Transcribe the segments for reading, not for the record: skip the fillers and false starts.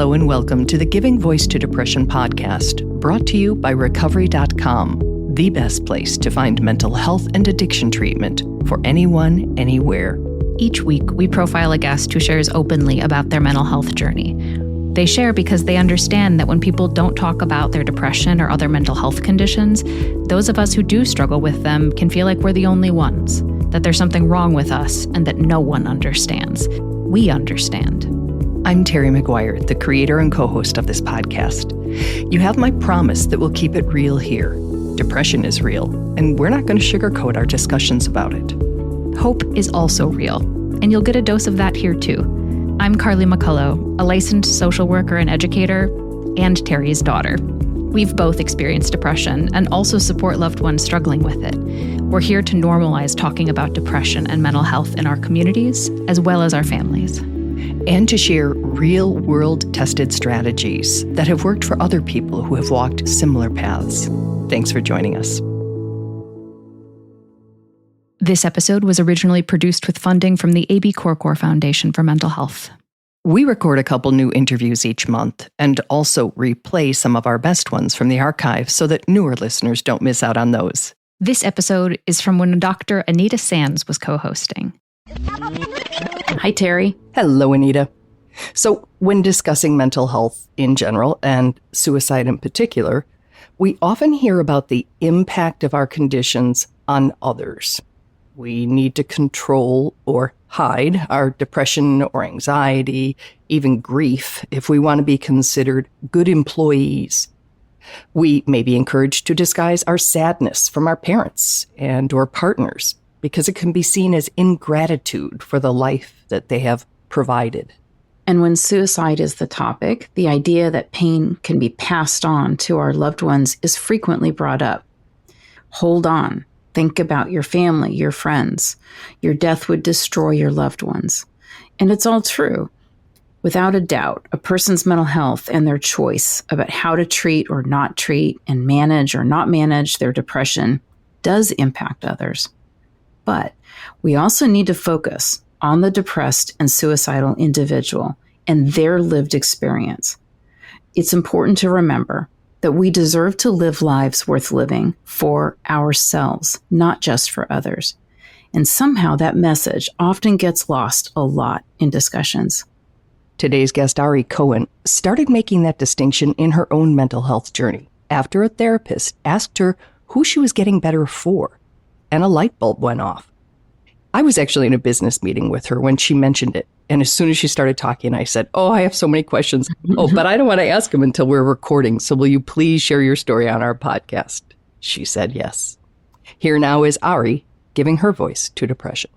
Hello and welcome to the Giving Voice to Depression podcast, brought to you by Recovery.com, the best place to find mental health and addiction treatment for anyone, anywhere. Each week, we profile a guest who shares openly about their mental health journey. They share because they understand that when people don't talk about their depression or other mental health conditions, those of us who do struggle with them can feel like we're the only ones, that there's something wrong with us, and that no one understands. We understand. I'm Terry McGuire, the creator and co-host of this podcast. You have my promise that we'll keep it real here. Depression is real, and we're not going to sugarcoat our discussions about it. Hope is also real, and you'll get a dose of that here too. I'm Carly McCullough, a licensed social worker and educator, and Terry's daughter. We've both experienced depression and also support loved ones struggling with it. We're here to normalize talking about depression and mental health in our communities, as well as our families. And to share real-world tested strategies that have worked for other people who have walked similar paths. Thanks for joining us. This episode was originally produced with funding from the A.B. Korkor Foundation for Mental Health. We record a couple new interviews each month and also replay some of our best ones from the archive so that newer listeners don't miss out on those. This episode is from when Dr. Anita Sands was co-hosting. Hi, Terry. Hello, Anita. So, when discussing mental health in general and suicide in particular, we often hear about the impact of our conditions on others. We need to control or hide our depression or anxiety, even grief, if we want to be considered good employees. We may be encouraged to disguise our sadness from our parents and or partners because it can be seen as ingratitude for the life that they have provided. And when suicide is the topic, the idea that pain can be passed on to our loved ones is frequently brought up. Hold on. Think about your family, your friends. Your death would destroy your loved ones. And it's all true. Without a doubt, a person's mental health and their choice about how to treat or not treat and manage or not manage their depression does impact others. But we also need to focus on the depressed and suicidal individual and their lived experience. It's important to remember that we deserve to live lives worth living for ourselves, not just for others. And somehow that message often gets lost a lot in discussions. Today's guest, Ari Cohen, started making that distinction in her own mental health journey after a therapist asked her who she was getting better for, and a light bulb went off. I was actually in a business meeting with her when she mentioned it. And as soon as she started talking, I said, I have so many questions. But I don't want to ask them until we're recording. So will you please share your story on our podcast? She said yes. Here now is Ari giving her voice to depression.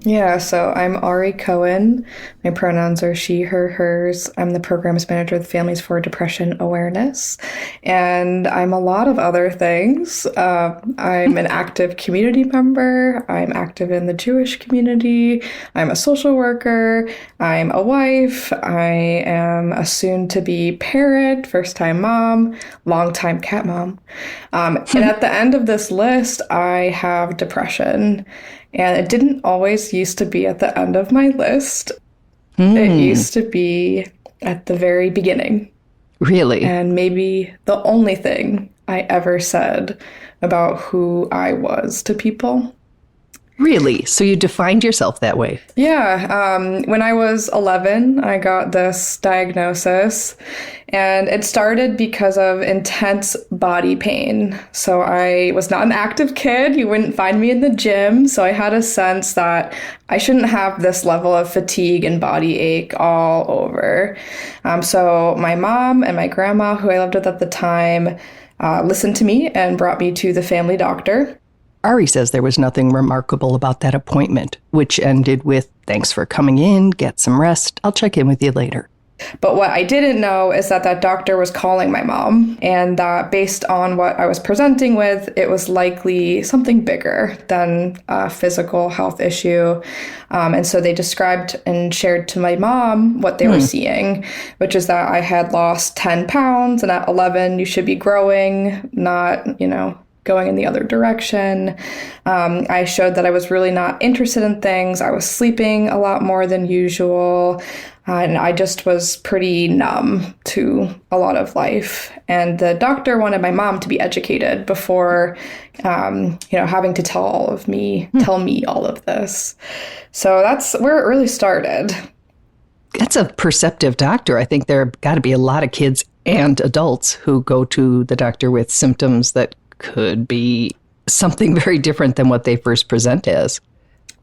Yeah, so I'm Ari Cohen. My pronouns are she, her, hers. I'm the programs manager of the Families for Depression Awareness, and I'm a lot of other things. I'm an active community member. I'm active in the Jewish community. I'm a social worker. I'm a wife. I am a soon-to-be parent, first-time mom, long-time cat mom. And at the end of this list, I have depression. And it didn't always used to be at the end of my list. It used to be at the very beginning. Really? And maybe the only thing I ever said about who I was to people. Really? So you defined yourself that way? Yeah. When I was 11, I got this diagnosis, and it started because of intense body pain. So I was not an active kid. You wouldn't find me in the gym. So I had a sense that I shouldn't have this level of fatigue and body ache all over. So my mom and my grandma, who I lived with at the time, listened to me and brought me to the family doctor. Ari says there was nothing remarkable about that appointment, which ended with, "Thanks for coming in, get some rest, I'll check in with you later." But what I didn't know is that that doctor was calling my mom, and that based on what I was presenting with, it was likely something bigger than a physical health issue. And so they described and shared to my mom what they were seeing, which is that I had lost 10 pounds, and at 11, you should be growing, not, going in the other direction. I showed that I was really not interested in things. I was sleeping a lot more than usual. And I just was pretty numb to a lot of life. And the doctor wanted my mom to be educated before, having to tell me all of this. So that's where it really started. That's a perceptive doctor. I think there got to be a lot of kids and adults who go to the doctor with symptoms that could be something very different than what they first present as.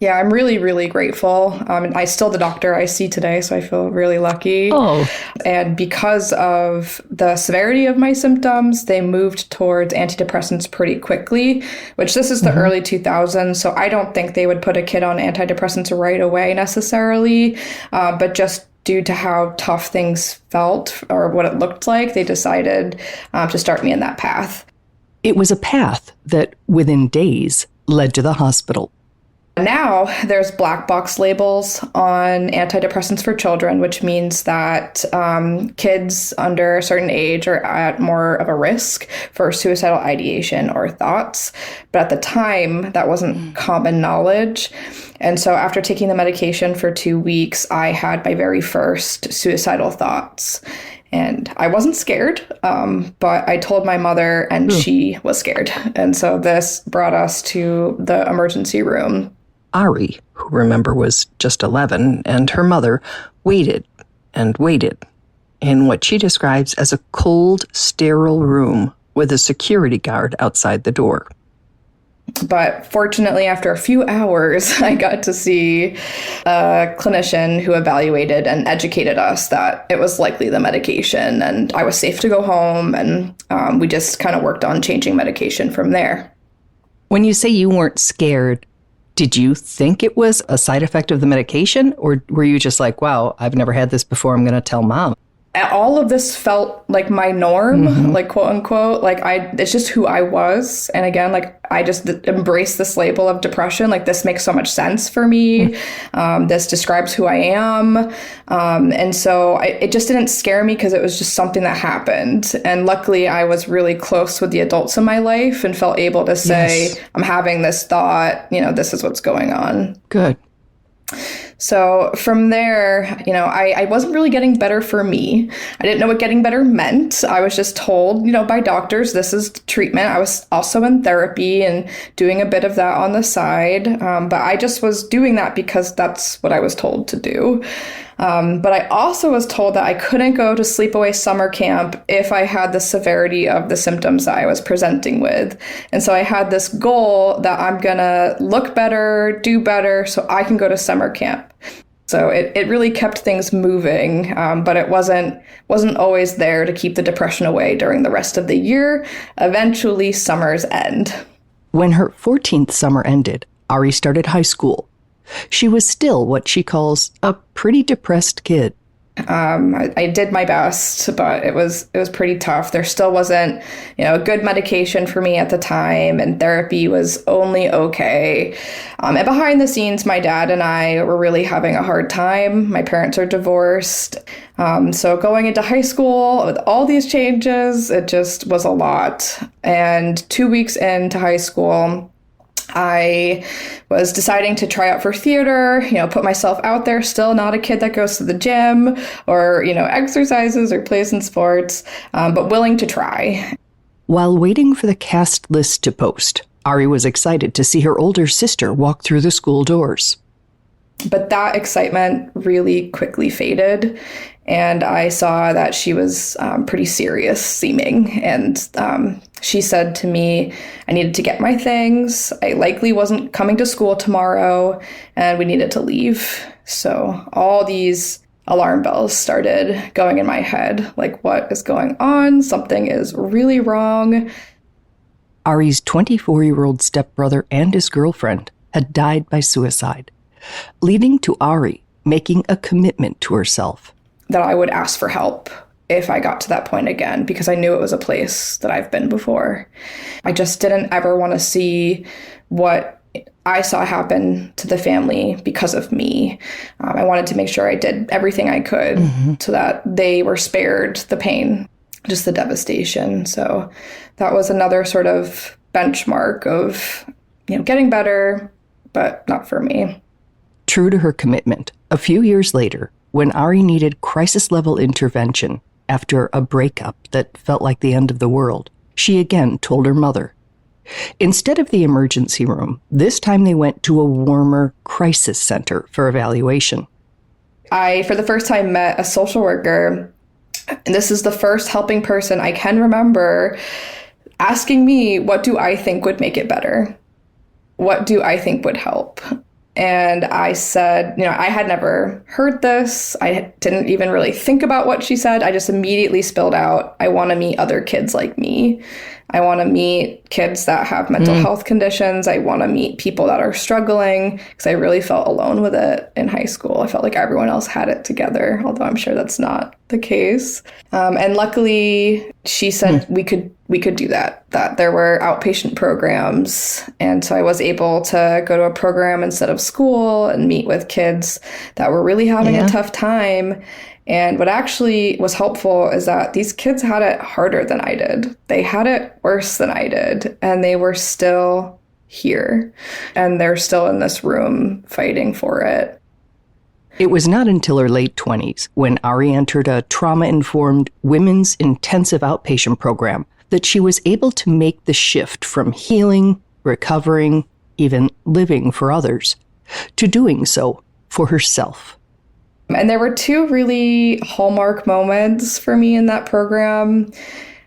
Yeah, I'm really, really grateful. I still the doctor I see today, so I feel really lucky. Oh. And because of the severity of my symptoms, they moved towards antidepressants pretty quickly, which this is the early 2000s, so I don't think they would put a kid on antidepressants right away necessarily, but just due to how tough things felt or what it looked like, they decided to start me in that path. It was a path that, within days, led to the hospital. Now there's black box labels on antidepressants for children, which means that kids under a certain age are at more of a risk for suicidal ideation or thoughts. But at the time, that wasn't common knowledge. And so after taking the medication for 2 weeks, I had my very first suicidal thoughts. And I wasn't scared, but I told my mother and she was scared. And so this brought us to the emergency room. Ari, who remember was just 11, and her mother waited and waited in what she describes as a cold, sterile room with a security guard outside the door. But fortunately, after a few hours, I got to see a clinician who evaluated and educated us that it was likely the medication, and I was safe to go home, and we just kind of worked on changing medication from there. When you say you weren't scared, did you think it was a side effect of the medication, or were you just like, wow, I've never had this before, I'm going to tell mom? All of this felt like my norm, like quote unquote, it's just who I was. And again, I just embraced this label of depression. This makes so much sense for me. This describes who I am. And so it just didn't scare me because it was just something that happened. And luckily I was really close with the adults in my life and felt able to say, yes, I'm having this thought, this is what's going on. Good. So from there, I wasn't really getting better for me. I didn't know what getting better meant. I was just told, by doctors, this is treatment. I was also in therapy and doing a bit of that on the side. But I just was doing that because that's what I was told to do. But I also was told that I couldn't go to sleepaway summer camp if I had the severity of the symptoms that I was presenting with. And so I had this goal that I'm going to look better, do better, so I can go to summer camp. So it really kept things moving, but it wasn't always there to keep the depression away during the rest of the year. Eventually, summers end. When her 14th summer ended, Ari started high school. She was still what she calls a pretty depressed kid. I did my best, but it was pretty tough. There still wasn't, good medication for me at the time, and therapy was only okay. And behind the scenes, my dad and I were really having a hard time. My parents are divorced. So going into high school with all these changes, it just was a lot. And 2 weeks into high school, I was deciding to try out for theater, put myself out there, still not a kid that goes to the gym or, exercises or plays in sports, but willing to try. While waiting for the cast list to post, Ari was excited to see her older sister walk through the school doors. But that excitement really quickly faded, and I saw that she was pretty serious seeming. And she said to me, I needed to get my things. I likely wasn't coming to school tomorrow, and we needed to leave. So all these alarm bells started going in my head. What is going on? Something is really wrong. Ari's 24-year-old stepbrother and his girlfriend had died by suicide, leading to Ari making a commitment to herself. That I would ask for help if I got to that point again, because I knew it was a place that I've been before. I just didn't ever want to see what I saw happen to the family because of me. I wanted to make sure I did everything I could so that they were spared the pain, just the devastation. So that was another sort of benchmark of, getting better, but not for me. True to her commitment, a few years later, when Ari needed crisis-level intervention after a breakup that felt like the end of the world, she again told her mother. Instead of the emergency room, this time they went to a warmer crisis center for evaluation. I, for the first time, met a social worker, and this is the first helping person I can remember asking me, what do I think would make it better? What do I think would help? And I said, I had never heard this. I didn't even really think about what she said. I just immediately spilled out, I want to meet other kids like me. I want to meet kids that have mental health conditions. I want to meet people that are struggling, because I really felt alone with it in high school. I felt like everyone else had it together, although I'm sure that's not the case. And luckily, she said we could do that there were outpatient programs. And so I was able to go to a program instead of school and meet with kids that were really having a tough time. And what actually was helpful is that these kids had it harder than I did. They had it worse than I did, and they were still here. And they're still in this room fighting for it. It was not until her late 20s, when Ari entered a trauma-informed women's intensive outpatient program, that she was able to make the shift from healing, recovering, even living for others, to doing so for herself. And there were two really hallmark moments for me in that program.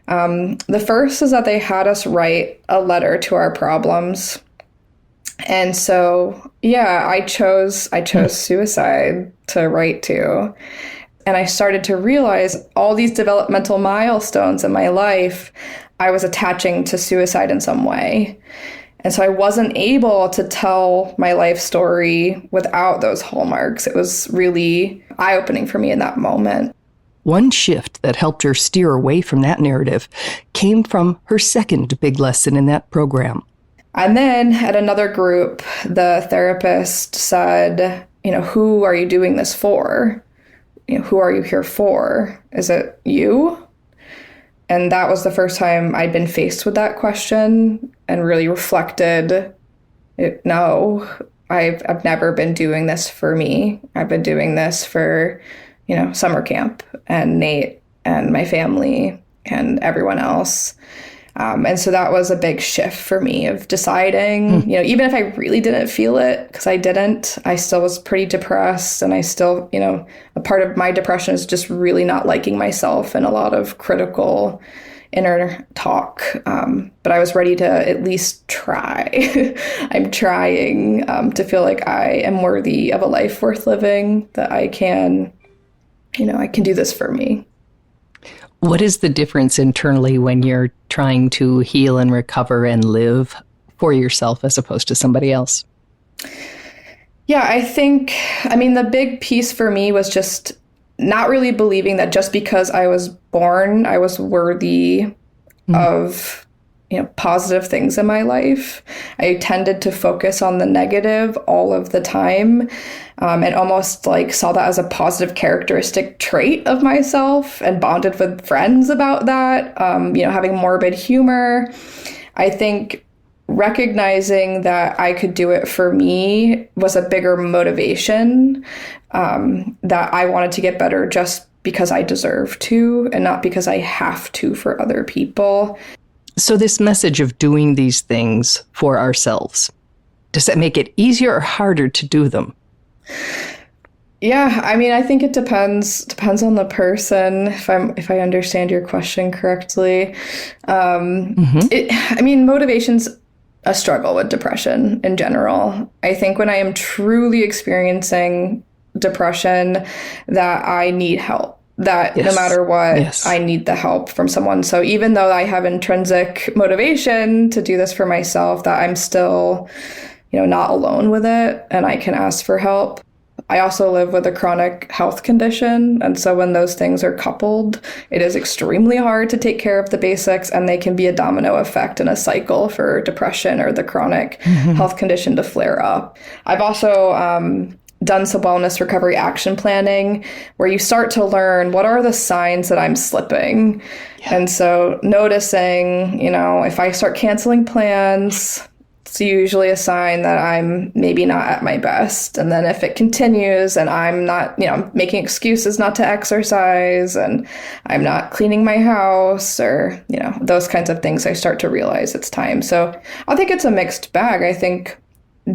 The first is that they had us write a letter to our problems. And so, I chose suicide to write to. And I started to realize all these developmental milestones in my life, I was attaching to suicide in some way. And so I wasn't able to tell my life story without those hallmarks. It was really eye-opening for me in that moment. One shift that helped her steer away from that narrative came from her second big lesson in that program. And then at another group, the therapist said, who are you doing this for? Who are you here for? Is it you? And that was the first time I'd been faced with that question and really reflected, no, I've never been doing this for me. I've been doing this for, summer camp and Nate and my family and everyone else. And so that was a big shift for me of deciding, even if I really didn't feel it, because I didn't, I still was pretty depressed. And I still, a part of my depression is just really not liking myself and a lot of critical inner talk. But I was ready to at least try. I'm trying to feel like I am worthy of a life worth living, that I can, I can do this for me. What is the difference internally when you're trying to heal and recover and live for yourself as opposed to somebody else? Yeah, I think, the big piece for me was just not really believing that just because I was born, I was worthy of, positive things in my life. I tended to focus on the negative all of the time, and almost saw that as a positive characteristic trait of myself and bonded with friends about that, having morbid humor. I think recognizing that I could do it for me was a bigger motivation, that I wanted to get better just because I deserve to and not because I have to for other people. So this message of doing these things for ourselves, does that make it easier or harder to do them? Yeah, I think it depends on the person, if I understand your question correctly. Motivation's a struggle with depression in general. I think when I am truly experiencing depression, that I need help. That no matter what, I need the help from someone. So even though I have intrinsic motivation to do this for myself, that I'm still, not alone with it and I can ask for help. I also live with a chronic health condition. And so when those things are coupled, it is extremely hard to take care of the basics, and they can be a domino effect in a cycle for depression or the chronic health condition to flare up. I've also done some wellness recovery action planning where you start to learn what are the signs that I'm slipping. Yeah. And so noticing, if I start canceling plans, it's usually a sign that I'm maybe not at my best. And then if it continues and I'm not, making excuses not to exercise and I'm not cleaning my house or, those kinds of things, I start to realize it's time. So I think it's a mixed bag. I think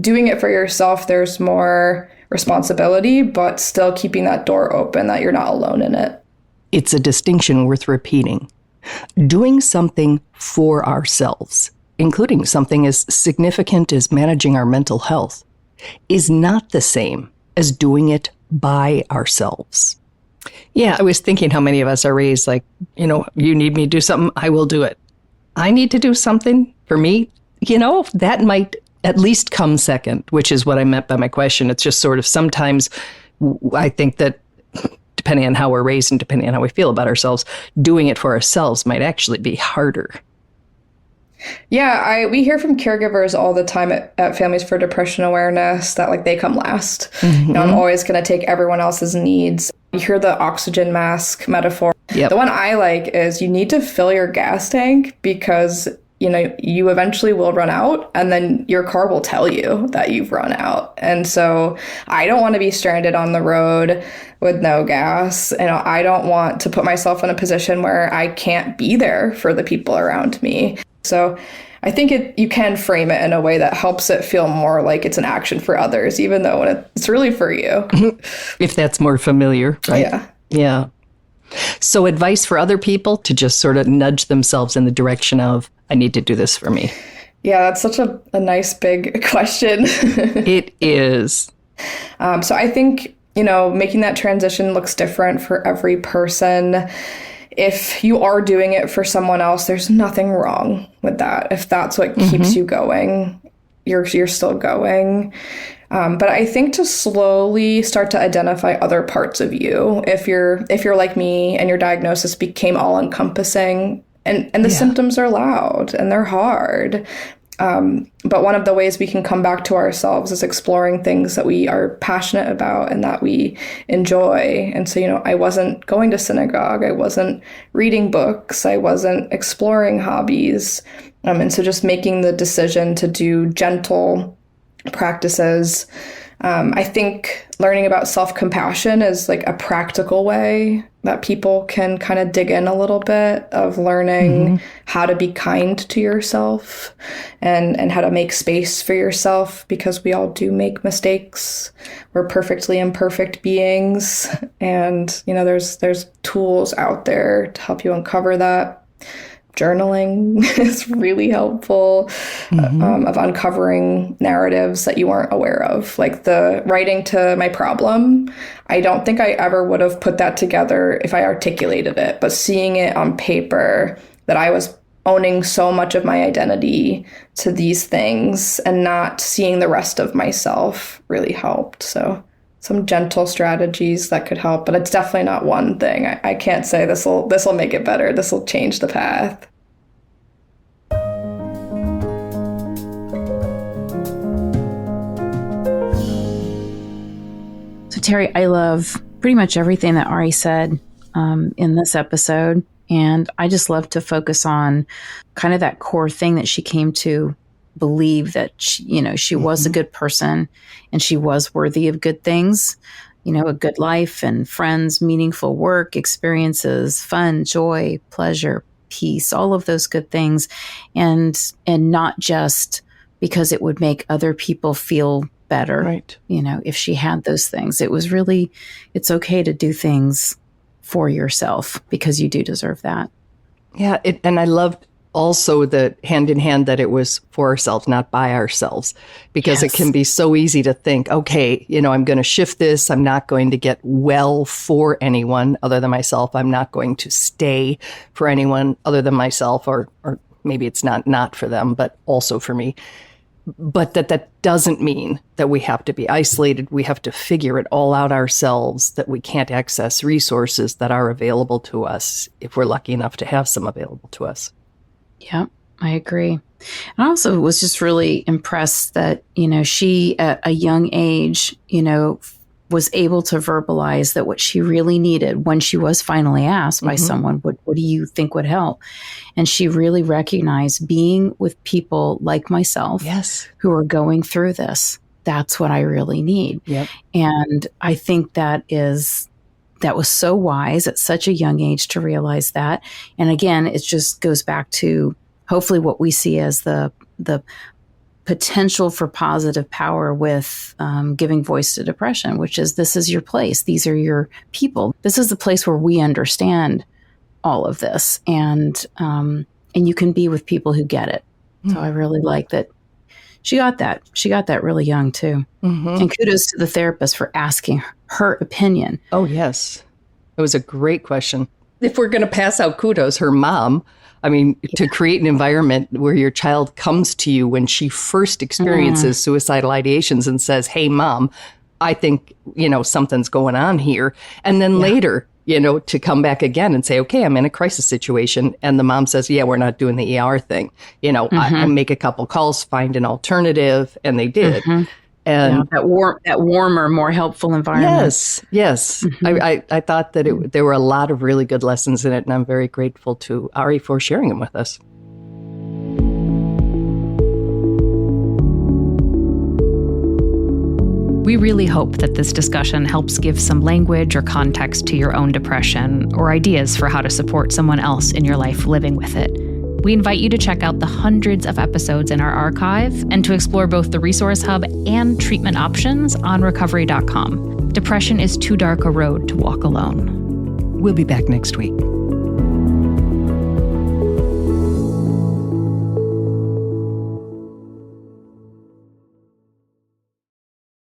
doing it for yourself, there's more responsibility, but still keeping that door open that you're not alone in it. It's a distinction worth repeating. Doing something for ourselves, including something as significant as managing our mental health, is not the same as doing it by ourselves. Yeah, I was thinking how many of us are raised like, you need me to do something, I will do it. I need to do something for me, that might at least come second, which is what I meant by my question. It's just sort of sometimes I think that depending on how we're raised and depending on how we feel about ourselves, doing it for ourselves might actually be harder. Yeah, we hear from caregivers all the time at Families for Depression Awareness that they come last. Mm-hmm. I'm always going to take everyone else's needs. You hear the oxygen mask metaphor. Yep. The one I like is you need to fill your gas tank because you eventually will run out and then your car will tell you that you've run out. And so I don't want to be stranded on the road with no gas. I don't want to put myself in a position where I can't be there for the people around me. So I think you can frame it in a way that helps it feel more like it's an action for others, even though it's really for you. If that's more familiar, right? Yeah. Yeah. So advice for other people to just sort of nudge themselves in the direction of, I need to do this for me. Yeah, that's such a nice big question. It is. So I think, making that transition looks different for every person. If you are doing it for someone else, there's nothing wrong with that. If that's what keeps you going, you're still going. But I think to slowly start to identify other parts of you, if you're like me and your diagnosis became all encompassing and the symptoms are loud and they're hard. But one of the ways we can come back to ourselves is exploring things that we are passionate about and that we enjoy. And so, I wasn't going to synagogue. I wasn't reading books. I wasn't exploring hobbies. And so just making the decision to do gentle practices. I think learning about self-compassion is a practical way that people can kind of dig in a little bit of learning how to be kind to yourself and how to make space for yourself, because we all do make mistakes. We're perfectly imperfect beings. And, there's tools out there to help you uncover that. Journaling is really helpful of uncovering narratives that you weren't aware of, like the writing to my problem. I don't think I ever would have put that together if I articulated it, but seeing it on paper that I was owning so much of my identity to these things and not seeing the rest of myself really helped. So some gentle strategies that could help, but it's definitely not one thing. I can't say this will make it better. This will change the path. So Terry, I love pretty much everything that Ari said in this episode. And I just love to focus on kind of that core thing that she came to believe, that she was a good person and she was worthy of good things, a good life and friends, meaningful work, experiences, fun, joy, pleasure, peace, all of those good things. And not just because it would make other people feel better, right? If she had those things, it's okay to do things for yourself because you do deserve that. Yeah. And I loved also the hand in hand that it was for ourselves, not by ourselves, because it can be so easy to think, okay, I'm going to shift this. I'm not going to get well for anyone other than myself. I'm not going to stay for anyone other than myself, or maybe it's not for them, but also for me. But that doesn't mean that we have to be isolated. We have to figure it all out ourselves, that we can't access resources that are available to us if we're lucky enough to have some available to us. Yeah, I agree. And I also was just really impressed that, she at a young age, was able to verbalize that what she really needed when she was finally asked by someone, what do you think would help? And she really recognized being with people like myself who are going through this. That's what I really need. Yep. And I think that was so wise at such a young age to realize that. And again, it just goes back to hopefully what we see as the potential for positive power with giving voice to depression, which is this is your place. These are your people. This is the place where we understand all of this. And you can be with people who get it. So I really like that. She got that. She got that really young too. And kudos to the therapist for asking her opinion. Oh, yes. It was a great question. If we're going to pass out kudos, her mom, I mean, to create an environment where your child comes to you when she first experiences suicidal ideations and says, hey, mom, I think, something's going on here. And then later, to come back again and say, okay, I'm in a crisis situation. And the mom says, yeah, we're not doing the ER thing. I make a couple calls, find an alternative. And they did. And that warmer, more helpful environment. Yes. I thought that there were a lot of really good lessons in it, and I'm very grateful to Ari for sharing them with us. We really hope that this discussion helps give some language or context to your own depression or ideas for how to support someone else in your life living with it. We invite you to check out the hundreds of episodes in our archive and to explore both the Resource Hub and treatment options on recovery.com. Depression is too dark a road to walk alone. We'll be back next week.